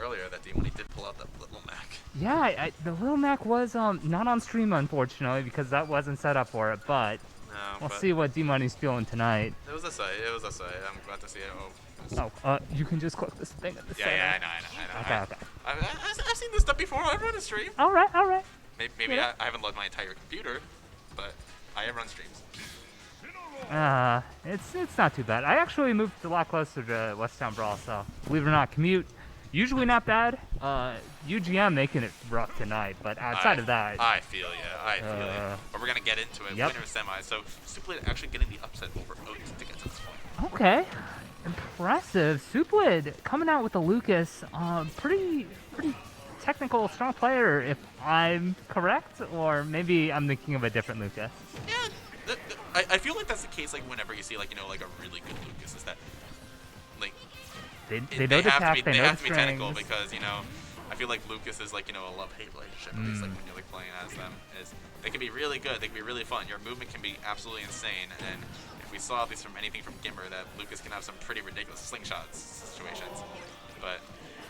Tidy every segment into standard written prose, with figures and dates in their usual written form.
earlier that D-Money did pull out that Little Mac. Yeah, the Little Mac was not on stream, unfortunately, because that wasn't set up for it, but No, we'll but see what D-Money's feeling tonight. it was a sight. It was a sight. I'm glad to see it. You can just click this thing at the center. Yeah, I know. Okay. I've seen this stuff before. I've run a stream. All right. Maybe Yeah. I haven't logged my entire computer, but I have run streams. It's not too bad. I actually moved a lot closer to West Town Brawl, so believe it or not, commute usually not bad. UGM making it rough tonight, but outside of that, I feel ya. But we're gonna get into it. Yep. Winner semi. So Suplit actually getting the upset over Oats to get to this point. okay, impressive. Suplid coming out with the Lucas. Pretty technical, strong player, if I'm correct, or maybe I'm thinking of a different Lucas. Yeah, I feel like that's the case. Like whenever you see like like a really good Lucas, is that like They know the tech, they know have the to be technical strings. because I feel like Lucas is like a love-hate relationship. At least like when you're like playing as them, is they can be really good, they can be really fun. Your movement can be absolutely insane, and if we saw at least from anything from Gimmer that Lucas can have some pretty ridiculous slingshot situations, but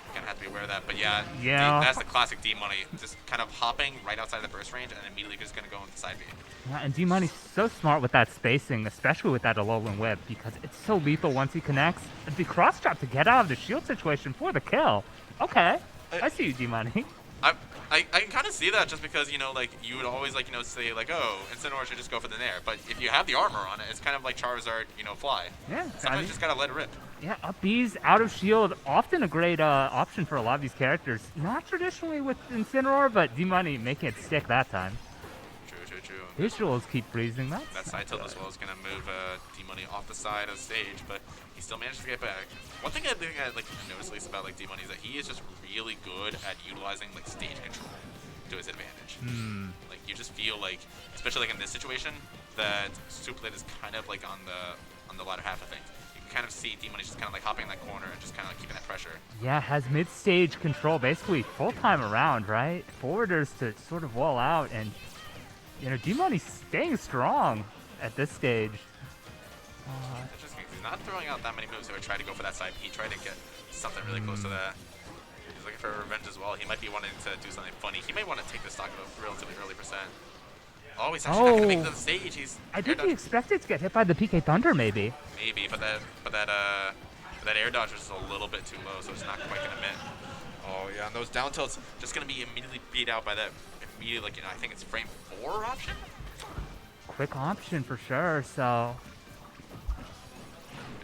you're gonna have to be aware of that. But yeah. That's the classic D-Money, just kind of hopping right outside the burst range and immediately just gonna go into side B. Yeah, and D-Money's so smart with that spacing, especially with that Alolan Whip, because it's so lethal once he connects. The cross drop to get out of the shield situation for the kill. Okay, I see you, D-Money. I can kind of see that just because, like, you would always, like, say, like, oh, Incineroar should just go for the Nair. But if you have the armor on it, it's kind of like Charizard, Fly. Yeah. Sometimes you just gotta let it rip. Yeah, up B's, out of shield, often a great option for a lot of these characters. Not traditionally with Incineroar, but D-Money making it stick that time. True. Visuals keep freezing. That side tilt as well is going to move D-Money off the side of the stage, but he still manages to get back. One thing I noticed at least about like D-Money is that he is just really good at utilizing like stage control to his advantage. Like you just feel like, especially like in this situation, that Suplit is kind of like on the latter half of things. You can kind of see D-Money just kind of like hopping in that corner and just kind of like keeping that pressure. Yeah, has mid-stage control basically full time around, right? Forwarders to sort of wall out, and D-Money's staying strong at this stage. Interesting. He's not throwing out that many moves. He would try to go for that side. He tried to get something really close to that. He's looking for revenge as well. He might be wanting to do something funny. He may want to take this stock at a relatively early percent. Oh, he's actually not going to make it to the stage. I think he expected to get hit by the PK Thunder, maybe. Maybe, but that air dodge was just a little bit too low, so it's not quite going to mint. Oh yeah, and those down tilts just going to be immediately beat out by that. Immediately, like, I think it's frame 4 option. Quick option for sure. So.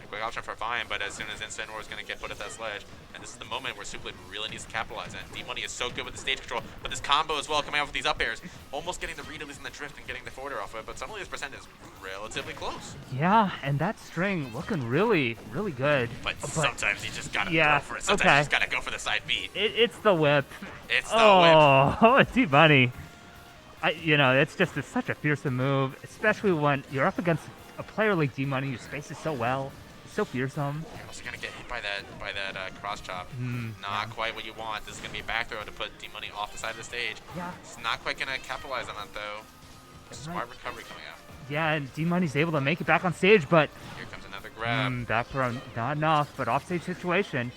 Quick option for fine, but as soon as Incineroar is going to get put at that sledge, and this is the moment where Suplit really needs to capitalize on it. D-Money is so good with the stage control, but this combo as well coming out with these up airs, almost getting the read at least in the drift and getting the forwarder off of it, but suddenly this percent is relatively close. Yeah, and that string looking really, really good. But sometimes you just gotta go for it. Sometimes you just gotta go for the side beat. It's the whip. It's the whip. Oh, D-Money. It's just such a fearsome move, especially when you're up against a player like D-Money who spaces so well. So fearsome. You're also gonna get hit by that cross chop. Not quite what you want. This is gonna be a back throw to put D-Money off the side of the stage. Yeah. It's not quite gonna capitalize on that though. Smart recovery coming out. Yeah, and D-Money's able to make it back on stage, but here comes another grab. Back throw, not enough, but offstage situation.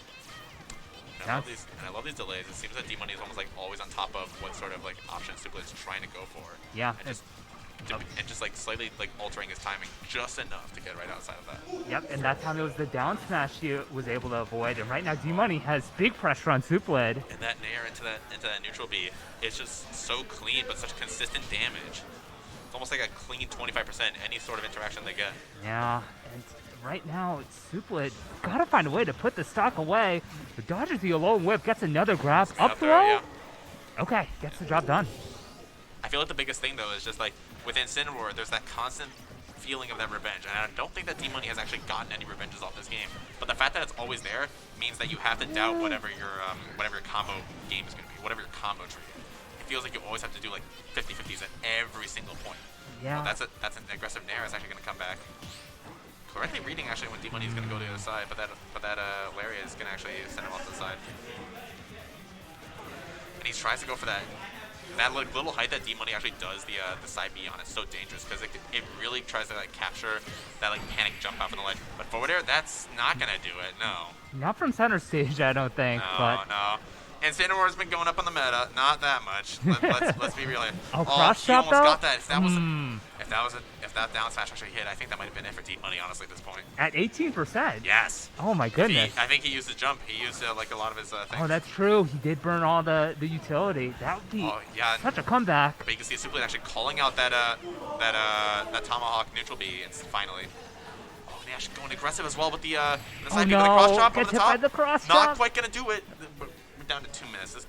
And I love these delays. It seems that D-Money is almost like always on top of what sort of like option Suplit is trying to go for. Yeah. And just like slightly like altering his timing just enough to get right outside of that. Yep, and that time it was the down smash he was able to avoid. And right now D-Money has big pressure on Suplit. And that nair into that neutral B is just so clean but such consistent damage. It's almost like a clean 25% any sort of interaction they get. Yeah, and right now Suplit gotta find a way to put the stock away. The dodges the Alolan Whip, gets another grab, up throw. Yeah. Okay, gets the job done. I feel like the biggest thing though is just like with Incineroar, there's that constant feeling of that revenge, and I don't think that D-Money has actually gotten any revenges off this game. But the fact that it's always there means that you have to doubt whatever your combo game is going to be, whatever your combo tree is. It feels like you always have to do like 50-50s at every single point. Yeah. Well, that's an aggressive nair. It's actually going to come back. Correctly reading actually when D-Money is going to go to the other side, but that Lariat is going to actually send him off to the side. And he tries to go for that. That little height that D-Money actually does the side B on is so dangerous because it really tries to like capture that like panic jump out from the ledge. But forward air, that's not gonna do it. No. Not from center stage, I don't think. No, but no. Incineroar's been going up on the meta, not that much. Let's be real here. Oh, cross he shot almost though? got that. If that down smash actually hit, I think that might have been it for Deep Money, honestly, at this point. At 18%? Yes. Oh my goodness. I think he used his jump. He used like a lot of his things. Oh, that's true. He did burn all the utility. That would be such a comeback. But you can see Suplead actually calling out that Tomahawk neutral B finally. Oh, and he actually going aggressive as well with the side B with the cross drop over the top. By the cross Not drop. quite gonna do it. We're down to 2 minutes. These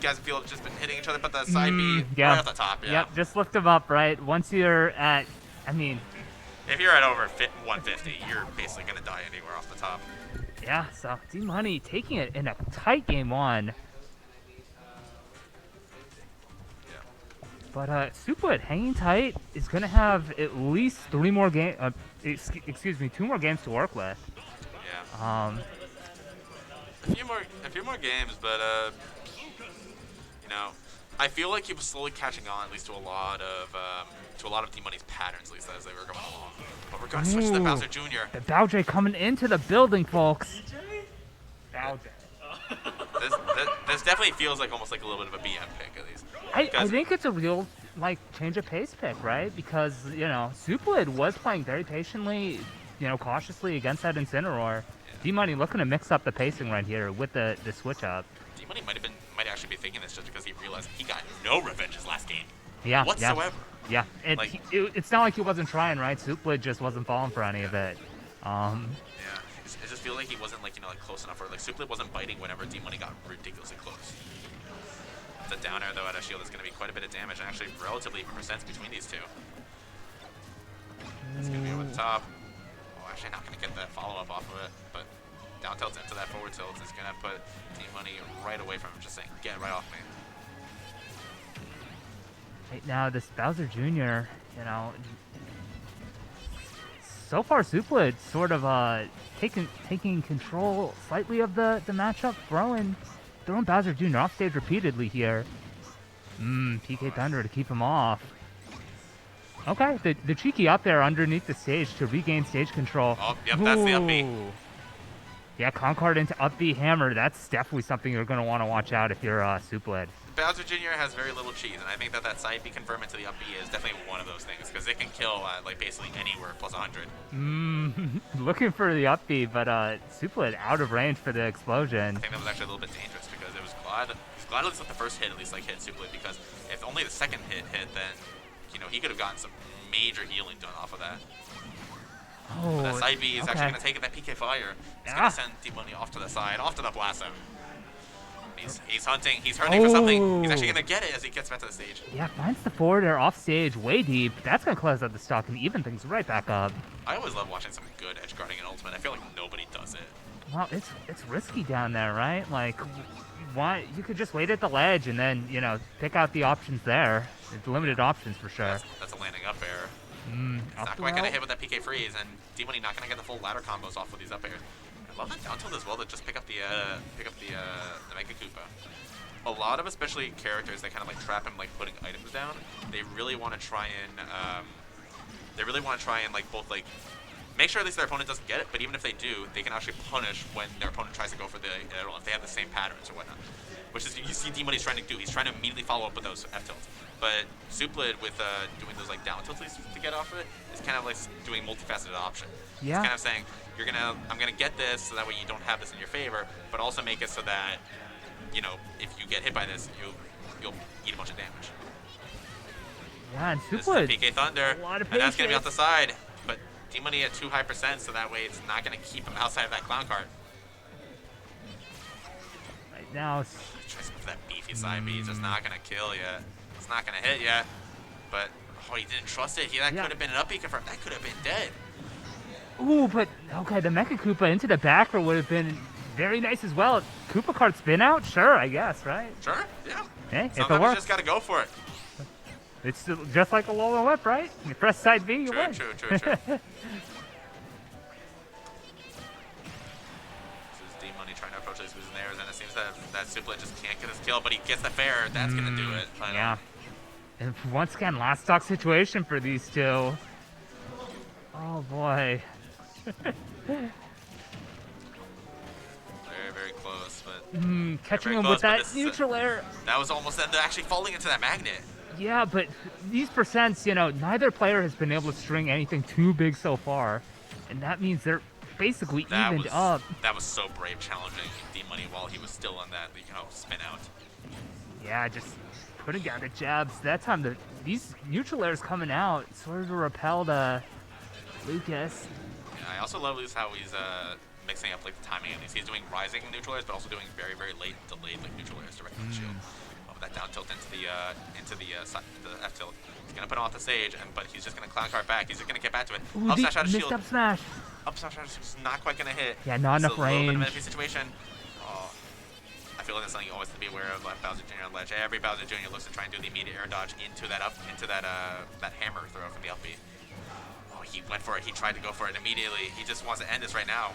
guys feel just been hitting each other, but the side B right off the top. Yeah. Yep, just lift them up, right? Once you're at, I mean, if you're at over 150, you're basically gonna die anywhere off the top. Yeah, so D-Money taking it in a tight game 1. Yeah. But Suplead hanging tight is gonna have at least 3 more games. Excuse me, 2 more games to work with. Yeah. A few more games, but you know, I feel like he was slowly catching on, at least to a lot of D-Money's patterns, at least as they were going along. But we're going to switch to the Bowser Jr. The Bowser coming into the building, folks. Bowser. This definitely feels like almost like a little bit of a BM pick, at least. I think it's a real change of pace pick, right? Because Suplead was playing very patiently, cautiously against that Incineroar. D-Money looking to mix up the pacing right here with the switch up. D-Money might actually be thinking this just because he realized he got no revenge his last game. Yeah. Whatsoever. Yeah. It's not like he wasn't trying, right? Suplead just wasn't falling for any of it. Yeah. It just feels like he wasn't close enough, or Suplead wasn't biting whenever D-Money got ridiculously close. The down air though at a shield is going to be quite a bit of damage, and actually relatively even percents between these two. It's going to be over the top. Actually not going to get that follow-up off of it, but down tilts into that forward tilt is going to put D-Money right away from him, just saying, get right off me. Right now, this Bowser Jr., so far Suplead sort of taking control slightly of the matchup, throwing Bowser Jr. off stage repeatedly here. PK Thunder to keep him off. Okay, the cheeky up there underneath the stage to regain stage control. Oh, yep, that's the up B. Yeah, Concord into up B hammer. That's definitely something you're going to want to watch out if you're Suplead. Bowser Jr. has very little cheese, and I think that side B confirm into the up B is definitely one of those things, because it can kill basically anywhere plus 100. Looking for the up B, but Suplead out of range for the explosion. I think that was actually a little bit dangerous, because it was glad at least that the first hit at least hit Suplead, because if only the second hit, then he could have gotten some major healing done off of that. Oh, that side B is actually going to take that PK fire. It's going to send D-Money off to the side, off to the blast zone. He's hunting for something. He's actually going to get it as he gets back to the stage. Yeah, finds the forward air off stage, way deep. That's going to close out the stock and even things right back up. I always love watching some good edge guarding in Ultimate. I feel like nobody does it. Well, it's risky down there, right? Why you could just wait at the ledge and then pick out the options there. It's limited options for sure. That's a landing up air. It's not quite going to hit with that PK freeze, and D-Money not going to get the full ladder combos off with these up airs. I love that down tilt as well to just pick up the Mega Koopa. A lot of especially characters that kind of trap him putting items down. They really want to try and both make sure at least their opponent doesn't get it, but even if they do, they can actually punish when their opponent tries to go for the if they have the same patterns or whatnot. Which is you see D-Money's trying to do. He's trying to immediately follow up with those F tilts. But Suplead with doing those down tilts to get off of it is kind of doing multifaceted option. Yeah. It's kind of saying I'm gonna get this so that way you don't have this in your favor, but also make it so that if you get hit by this, you'll eat a bunch of damage. Yeah, and This Suplead. is PK Thunder, And that's gonna be off the side. But D-Money at too high percent, so that way it's not gonna keep him outside of that clown cart. Right now, Tries for that beefy side B, it's just not gonna kill you. It's not gonna hit you. But he didn't trust it. That could have been an up B confirmed. That could have been dead. ooh, but okay, the Mecha Koopa into the back row would have been very nice as well. Koopa cart spin out, sure, I guess, right? Sure, yeah. Hey, if it Sometimes you works, just gotta go for it. it's just like a lower whip, right? You press side B, you win. True. This is D-Money trying to approach these Incineroars, and it seems that Suplead just can't get his kill, but he gets the fair. That's gonna do it. Yeah. And once again, last stock situation for these two. Oh boy. Very, very close, but Catching Very him close, with but that this is neutral air. That was almost them actually falling into that magnet. Yeah, but these percents, you know, neither player has been able to string anything too big so far. And that means they're basically evened up. That was so brave challenging D-Money while he was still on that, spin out. Yeah, just putting down the jabs. That time, these neutral airs coming out sort of repel the Lucas. Yeah, I also love how he's mixing up like the timing of these. He's doing rising neutral airs, but also doing very, very late delayed like neutral airs directly on the shield. That down tilt into the F tilt. He's gonna put him off the stage, but he's just gonna clown cart back. He's just gonna get back to it. Ooh, up smash out of missed shield. Up smash. Up smash is not quite gonna hit. Yeah, not enough range. A little bit of an iffy situation. Oh, I feel like that's something you always have to be aware of. Bowser Jr. on ledge. Every Bowser Jr. looks to try and do the immediate air dodge into that hammer throw from the up B. Oh, he went for it. He tried to go for it immediately. He just wants to end this right now.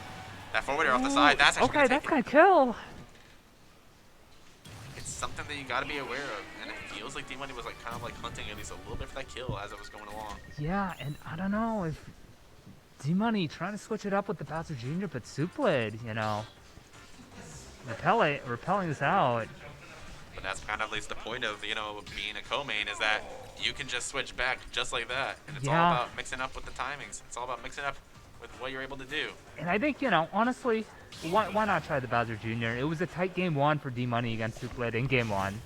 That forward air off the side. That's actually okay. That's gonna kill. It's something that you got to be aware of, and it feels like D-Money was kind of hunting at least a little bit for that kill as it was going along. Yeah, and I don't know if D-Money trying to switch it up with the Bowser Jr., but Suplid, repelling this out. But that's kind of at least the point of being a co-main is that you can just switch back just like that, and it's all about mixing up with the timings. It's all about mixing up with what you're able to do. And I think honestly, why not try the Bowser Jr.? It was a tight game 1 for D-Money against Suplid in game 1.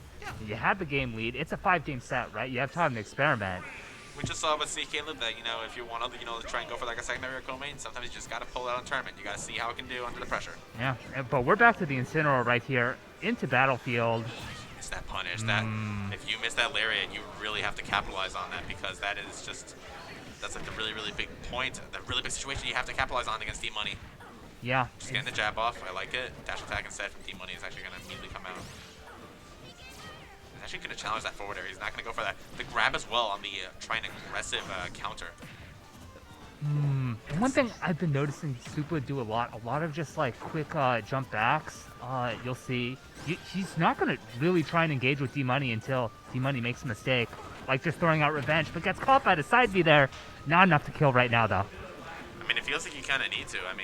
You had the game lead. It's a 5-game set, right? You have time to experiment. We just saw with CK Lib that, if you want to, try and go for like a secondary or co-main, sometimes you just got to pull it out in tournament. You got to see how it can do under the pressure. Yeah, but we're back to the Incineroar right here into Battlefield. It's that punish. That if you miss that lariat, you really have to capitalize on that because that is that's like the really, really big point, the really big situation you have to capitalize on against D-Money. Yeah. Just getting the jab off. I like it. Dash attack instead from D-Money is actually going to immediately come out. He's actually going to challenge that forward air. He's not going to go for that. The grab as well on the trying aggressive counter. One thing I've been noticing Suplid do a lot of just quick jump backs. You'll see he's not going to really try and engage with D-Money until D-Money makes a mistake, like just throwing out revenge, but gets caught by the side B there. Not enough to kill right now, though. I mean, it feels like you kind of need to. I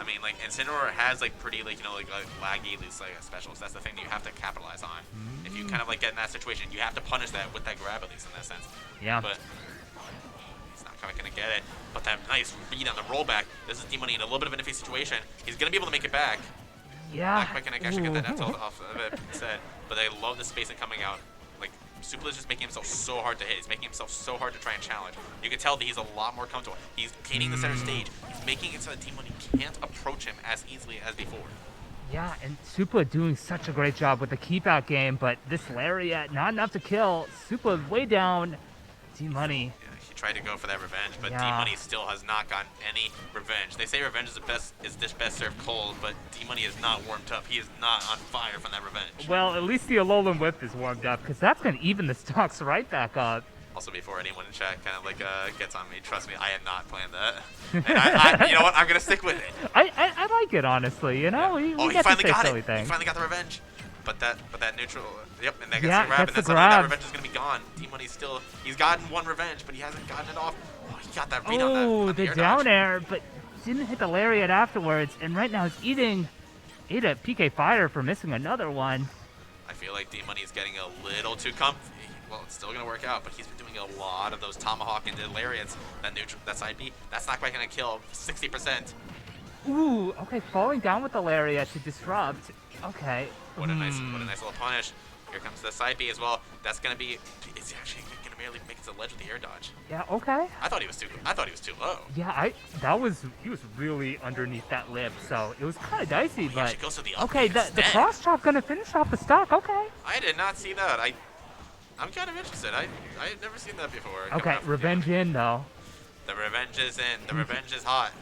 mean, like Incineroar has pretty laggy specials. That's the thing that you have to capitalize on. If you kind of get in that situation, you have to punish that with that grab at least in that sense. Yeah. But he's not quite gonna get it. But that nice read on the rollback. This is D-Money in a little bit of an iffy situation. He's gonna be able to make it back. Yeah. Not quite gonna actually get that F tilt off of it instead. But I love the spacing coming out. Suplid is just making himself so hard to hit. He's making himself so hard to try and challenge. You can tell that he's a lot more comfortable. He's gaining the center stage. He's making it so that D-Money can't approach him as easily as before. Yeah, and Suplid doing such a great job with the keep out game, but this lariat, not enough to kill. Suplid way down. D-Money. Yeah, he tried to go for that revenge, but D-Money still has not gotten any revenge. They say revenge is dish best served cold, but D-Money is not warmed up. He is not on fire from that revenge. Well, at least the Alolan Whip is warmed up, because that's going to even the stocks right back up. Also, before anyone in chat kind of gets on me, trust me, I had not planned that. And I you know what? I'm going to stick with it. I like it, honestly, Yeah. We he finally got it. He finally got the revenge. But that neutral, yep, and that gets the grab, and then suddenly that revenge is going to be gone. D-Money's he's gotten one revenge, but he hasn't gotten it off. Oh, he got that read on that. Oh, the down air, but didn't hit the lariat afterwards, and right now he's ate a PK Fire for missing another one. I feel like D-Money is getting a little too comfy. Well, it's still going to work out, but he's been doing a lot of those tomahawk into lariats. That side B, that's not quite going to kill 60%. Ooh, okay, falling down with the lariat to disrupt. Okay. What a nice little punish. Here comes the side B as well. That's gonna be. It's actually gonna barely make it to the ledge with the air dodge. Yeah. Okay. I thought he was too low. Yeah. He was really underneath that lip, so it was kind of dicey. He but actually goes to the up okay, the cross chop gonna finish off the stock. Okay. I did not see that. I'm kind of interested. I had never seen that before. Okay, revenge in though. The revenge is in. The revenge is hot.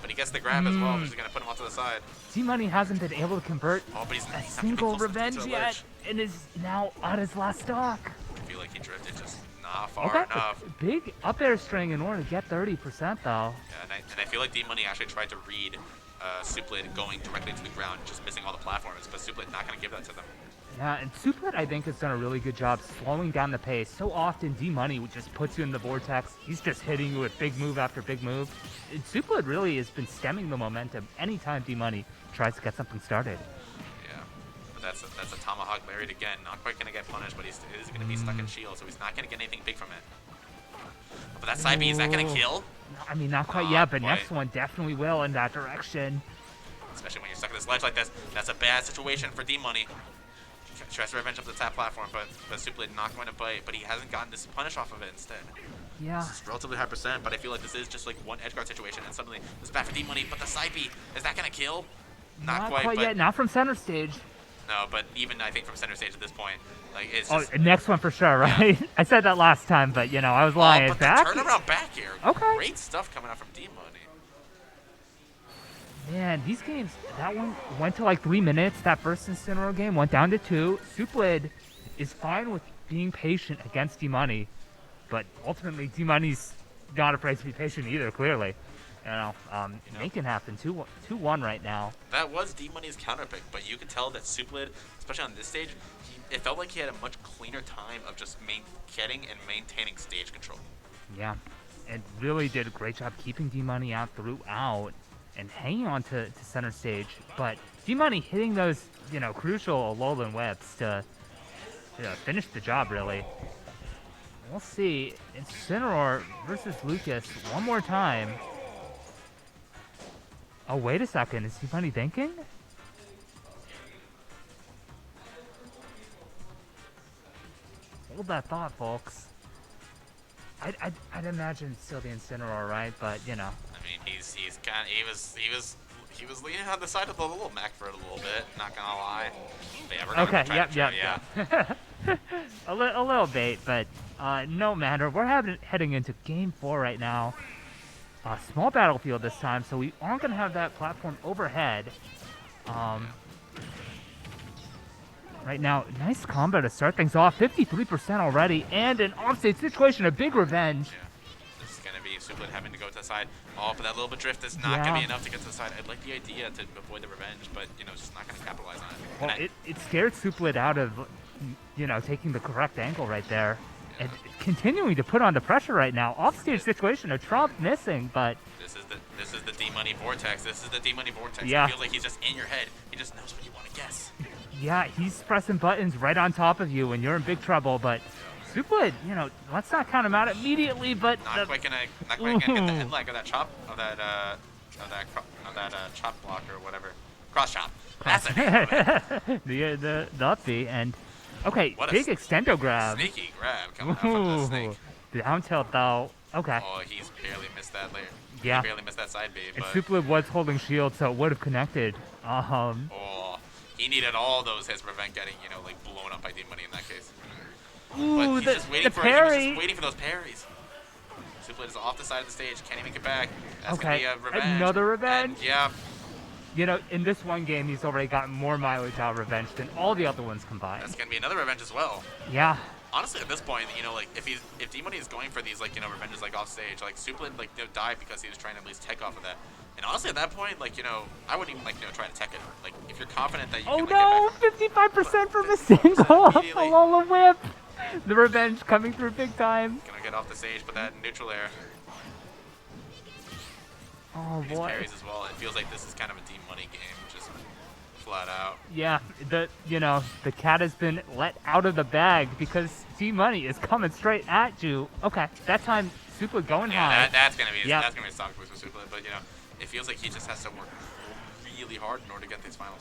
But he gets the grab as well, which is going to put him off to the side. D-Money hasn't been able to convert a single revenge yet, and is now on his last stock. I feel like he drifted just not far enough. Big up air string in order to get 30% though. Yeah, and I feel like D-Money actually tried to read Suplid going directly to the ground, just missing all the platforms, but Suplid not going to give that to them. Yeah, and Suplid, I think, has done a really good job slowing down the pace. So often, D-Money just puts you in the vortex. He's just hitting you with big move after big move. And Suplid really has been stemming the momentum anytime D-Money tries to get something started. Yeah, that's a tomahawk lariat again. Not quite gonna get punished, but he's gonna be stuck in shield, so he's not gonna get anything big from it. But that side B, is that gonna kill? I mean, not quite yet, but next one definitely will in that direction. Especially when you're stuck in this ledge like this. That's a bad situation for D-Money. He tries to revenge up the top platform, but Superblade not going to bite. But he hasn't gotten this punish off of it instead. Yeah. It's relatively high percent, but I feel like this is just like one edge guard situation, and suddenly this is bad for D-Money. But the side B, is that going to kill? Not quite yet. Not from center stage. No, but even I think from center stage at this point, like it's just, next one for sure, right? Yeah. I said that last time, but you know I was lying. But the turnaround back here, great stuff coming out from D-Money. Man, these games, that one went to like 3 minutes. That first Incineroar game went down to 2. Superblade is fine with being patient against D-Money, but ultimately D-Money's not afraid to be patient either. Clearly, it can happen. 2-1 right now. That was D-Money's counter pick, but you could tell that Superblade, especially on this stage, it felt like he had a much cleaner time of just getting and maintaining stage control. Yeah, and really did a great job keeping D-Money out throughout and hanging on to center stage, but D-Money hitting those, crucial Alolan whips to finish the job, really. We'll see. Incineroar versus Lucas one more time. Oh, wait a second. Is D-Money thinking? Hold that thought, folks. I'd imagine still the Incineroar, right? But I mean, he was leaning on the side of the little Mac for a little bit. Not gonna lie. But yeah, we're gonna yep. a little bait, but no matter. We're heading into Game 4 right now. Small battlefield this time, so we aren't gonna have that platform overhead. Right now, nice combo to start things off. 53% already, and an offstage situation, a big revenge. Yeah. This is going to be Superblade having to go to the side. Oh, but that little bit drift is not going to be enough to get to the side. I'd like the idea to avoid the revenge, but, it's just not going to capitalize on it. Well, it scared Superblade out of, taking the correct angle right there. Yeah. And continuing to put on the pressure right now. Offstage situation, a Trump missing, but... This is the D-Money vortex. This is the D-Money vortex. Yeah. It feels like he's just in your head. He just knows what you want to guess. Yeah, he's pressing buttons right on top of you and you're in big trouble, but Superblade, let's not count him out immediately, but not quite gonna get the head lag of that chop of that chop block or whatever. Cross chop. That's it. the up B, and okay, big extendo grab. Sneaky grab coming out from the snake. Down tilt though. Okay. Oh, he's barely missed that layer. Yeah. He barely missed that side B. And Superblade was holding shield, so it would have connected. Oh. He needed all those hits to prevent getting, blown up by D-Money in that case. Ooh, but he's just waiting for parry. He was just waiting for those parries. Superblade is off the side of the stage, can't even get back. That's gonna be a revenge. Another revenge? And, yeah. In this one game, he's already gotten more mileage out of revenge than all the other ones combined. That's gonna be another revenge as well. Yeah. Honestly, at this point, if D-Money is going for these, revenges, off stage, Superblade, died because he was trying to at least tech off of that. And honestly, at that point, I wouldn't even, try to tech it. If you're confident that you can, get back 55% from a single Alola whip. The revenge coming through big time. Gonna get off the stage, but that neutral air. Oh, These boy. parries as well. It feels like this is kind of a D-Money game, just flat out. Yeah, the cat has been let out of the bag because D-Money is coming straight at you. Okay, that time Superblade going high. That's gonna be a stock boost for Superblade, but it feels like he just has to work really hard in order to get these final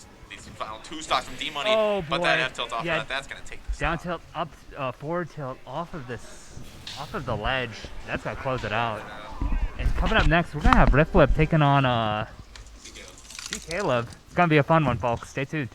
2 stocks from D-Money. Oh, but boy. that F tilt off that's gonna take this. Down tilt, up, forward tilt off of the ledge. That's gonna close it out. And coming up next, we're gonna have Rift Flip taking on Caleb. It's gonna be a fun one, folks. Stay tuned.